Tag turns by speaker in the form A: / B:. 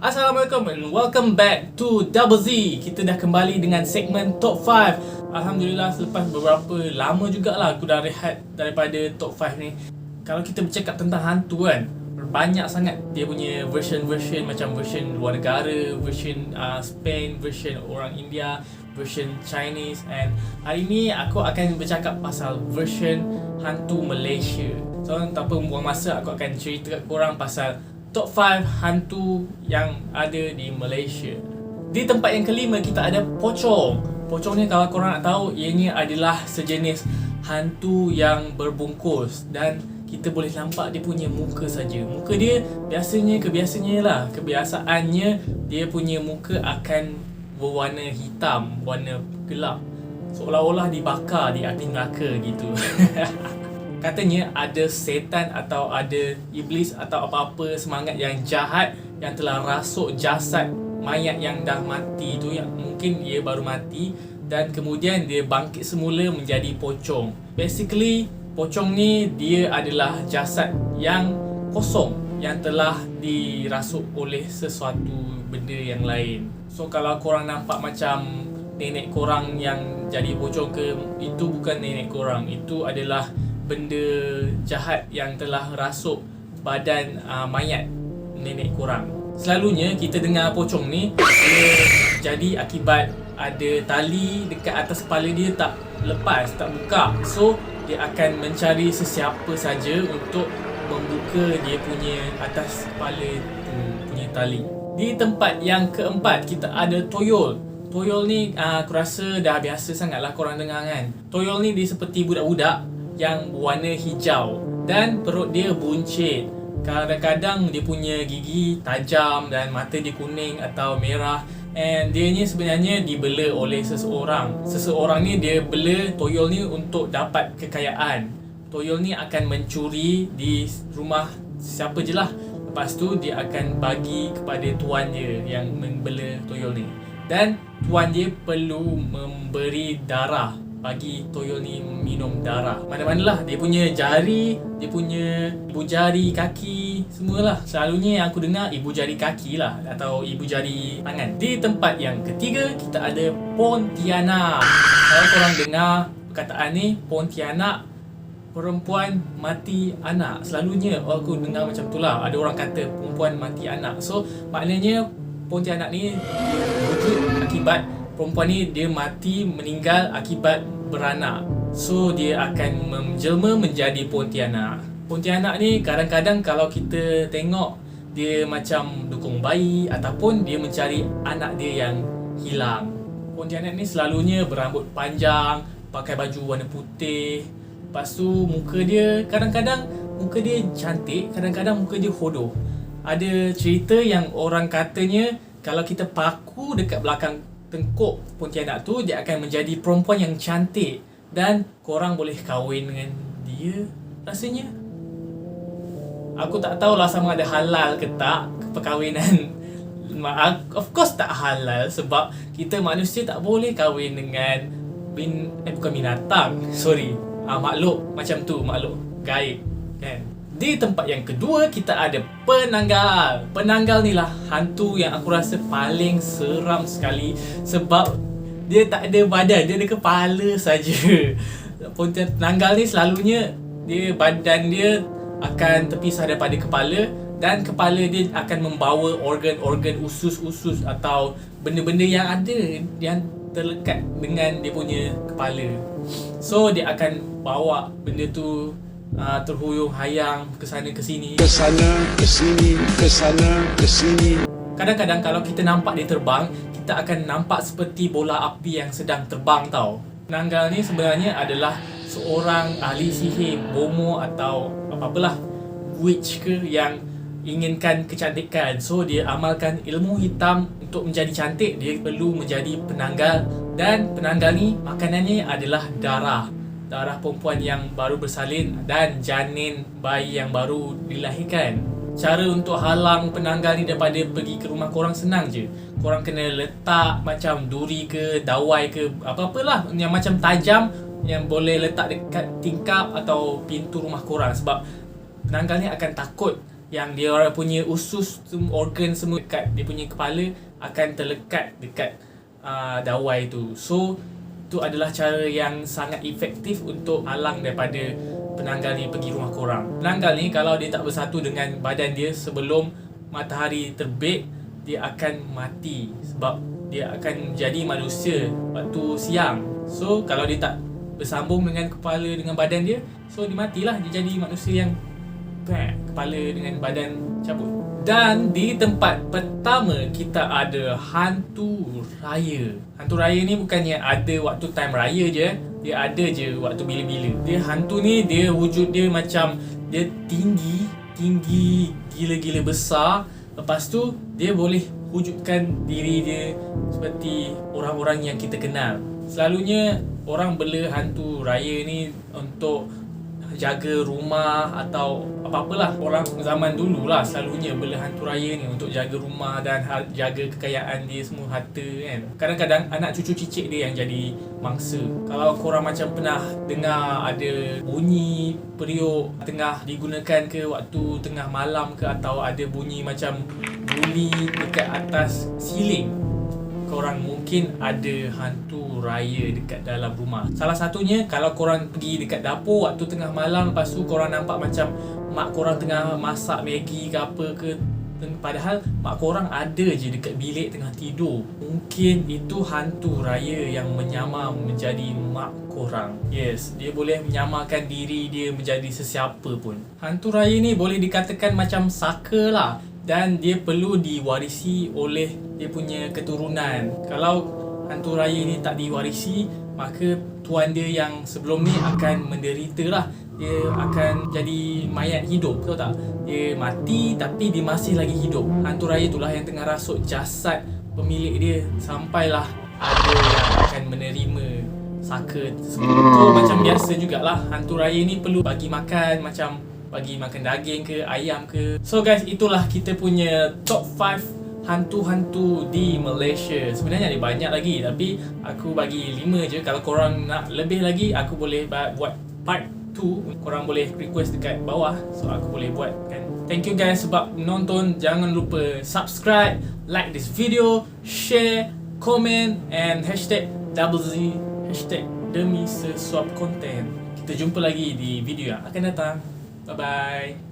A: Assalamualaikum and welcome back to Double Z. Kita dah kembali dengan segmen Top 5. Alhamdulillah, selepas beberapa lama jugalah aku dah rehat daripada Top 5 ni. Kalau kita bercakap tentang hantu kan, banyak sangat dia punya version macam version luar negara, version Spain, version orang India, version Chinese. And hari ni aku akan bercakap pasal version hantu Malaysia. So tanpa buang masa, aku akan cerita kat korang pasal Top 5 hantu yang ada di Malaysia. Di tempat yang kelima kita ada pocong. Pocong ni kalau korang nak tahu, ianya adalah sejenis hantu yang berbungkus dan kita boleh nampak dia punya muka saja. Muka dia kebiasaannya dia punya muka akan berwarna hitam, warna gelap, seolah-olah dibakar di api neraka gitu. Katanya ada setan atau ada iblis atau apa-apa semangat yang jahat yang telah rasuk jasad mayat yang dah mati tu, yang mungkin dia baru mati, dan kemudian dia bangkit semula menjadi pocong. Basically, pocong ni dia adalah jasad yang kosong yang telah dirasuk oleh sesuatu benda yang lain. So kalau korang nampak macam nenek korang yang jadi pocong ke, itu bukan nenek korang, itu adalah benda jahat yang telah rasuk badan mayat nenek korang. Selalunya kita dengar pocong ni dia jadi akibat ada tali dekat atas kepala dia tak lepas, tak buka. So dia akan mencari sesiapa saja untuk membuka dia punya atas kepala tu punya tali. Di tempat yang keempat kita ada toyol. Toyol ni aku rasa dah biasa sangatlah korang dengar kan. Toyol ni dia seperti budak-budak yang berwarna hijau dan perut dia buncit. Kadang-kadang dia punya gigi tajam dan mata dia kuning atau merah. And dia ni sebenarnya dibela oleh seseorang. Seseorang ni dia bela toyol ni untuk dapat kekayaan. Toyol ni akan mencuri di rumah siapa je lah. Lepas tu dia akan bagi kepada tuan dia yang membela toyol ni. Dan tuan dia perlu memberi darah, bagi toyol ni minum darah. Mana-manalah dia punya jari, dia punya ibu jari kaki, semualah. Selalunya yang aku dengar ibu jari kaki lah, atau ibu jari tangan. Di tempat yang ketiga kita ada Pontianak. Kalau korang dengar perkataan ni, Pontianak, perempuan mati anak. Selalunya aku dengar macam tu lah, ada orang kata perempuan mati anak. So maknanya Pontianak ni wujud akibat perempuan ni dia mati, meninggal akibat beranak. So dia akan menjelma menjadi Pontianak. Pontianak ni kadang-kadang kalau kita tengok, dia macam dukung bayi ataupun dia mencari anak dia yang hilang. Pontianak ni selalunya berambut panjang, pakai baju warna putih. Lepas tu muka dia, kadang-kadang muka dia cantik, kadang-kadang muka dia hodoh. Ada cerita yang orang katanya kalau kita paku dekat belakang tengkuk Pontianak tu, dia akan menjadi perempuan yang cantik dan korang boleh kahwin dengan dia rasanya. Aku tak tahulah sama ada halal ke tak perkahwinan. Of course tak halal, sebab kita manusia tak boleh kahwin dengan bukan binatang, makhluk macam tu, makhluk gaib kan. Di tempat yang kedua kita ada penanggal. Penanggal ni lah hantu yang aku rasa paling seram sekali, sebab dia tak ada badan, dia ada kepala saja. Penanggal ni selalunya dia badan dia akan terpisah daripada kepala, dan kepala dia akan membawa organ-organ usus-usus atau benda-benda yang ada yang terlekat dengan dia punya kepala. So dia akan bawa benda tu terhuyung hayang ke sana ke sini. Kadang-kadang kalau kita nampak dia terbang, kita akan nampak seperti bola api yang sedang terbang tau. Penanggal ni sebenarnya adalah seorang ahli sihir, bomo atau apa-apalah, witch ke, yang inginkan kecantikan. So dia amalkan ilmu hitam untuk menjadi cantik. Dia perlu menjadi penanggal, dan penanggal ni makanannya adalah darah perempuan yang baru bersalin dan janin bayi yang baru dilahirkan. Cara untuk halang penanggal ni daripada pergi ke rumah korang senang je. Korang kena letak macam duri ke, dawai ke, apa-apalah yang macam tajam yang boleh letak dekat tingkap atau pintu rumah korang. Sebab penanggal ni akan takut yang dia orang punya usus, organ semua dekat dia punya kepala akan terlekat dekat dawai tu. So itu adalah cara yang sangat efektif untuk halang daripada penanggal ni pergi rumah korang. Penanggal ni kalau dia tak bersatu dengan badan dia sebelum matahari terbit, dia akan mati sebab dia akan jadi manusia waktu siang. So kalau dia tak bersambung dengan kepala dengan badan dia, so dia matilah, dia jadi manusia yang kepala dengan badan cabut. Dan di tempat pertama kita ada hantu raya. Hantu raya ni bukannya ada waktu time raya je, dia ada je waktu bila-bila. Dia hantu ni, dia wujud dia macam dia tinggi gila-gila besar. Lepas tu dia boleh wujudkan diri dia seperti orang-orang yang kita kenal. Selalunya orang bela hantu raya ni untuk jaga rumah atau apa-apalah. Orang zaman dulu lah selalunya bela hantu raya ni untuk jaga rumah dan jaga kekayaan dia semua, harta kan. Kadang-kadang anak cucu cicit dia yang jadi mangsa. Kalau korang macam pernah dengar ada bunyi periuk tengah digunakan ke waktu tengah malam ke, atau ada bunyi macam buli dekat atas siling, korang mungkin ada hantu raya dekat dalam rumah. Salah satunya kalau korang pergi dekat dapur waktu tengah malam, lepas tu korang nampak macam mak korang tengah masak Maggi ke apa ke, padahal mak korang ada je dekat bilik tengah tidur. Mungkin itu hantu raya yang menyamar menjadi mak korang. Yes, dia boleh menyamarkan diri dia menjadi sesiapa pun. Hantu raya ni boleh dikatakan macam saka lah, dan dia perlu diwarisi oleh dia punya keturunan. Kalau hantu raya ni tak diwarisi, maka tuan dia yang sebelum ni akan menderita lah. Dia akan jadi mayat hidup, tahu tak? Dia mati tapi dia masih lagi hidup. Hantu raya itulah yang tengah rasuk jasad pemilik dia sampailah ada yang akan menerima saka tersebut. So macam biasa jugalah, hantu raya ni perlu bagi makan, macam bagi makan daging ke, ayam ke. So guys, itulah kita punya top 5 hantu-hantu di Malaysia. Sebenarnya ada banyak lagi, tapi aku bagi 5 je. Kalau korang nak lebih lagi, aku boleh buat part 2. Korang boleh request dekat bawah, so aku boleh buat kan. Thank you guys sebab menonton. Jangan lupa subscribe, like this video, share, comment, and hashtag #Z, hashtag demi sesuap konten. Kita jumpa lagi di video yang akan datang. Bye-bye.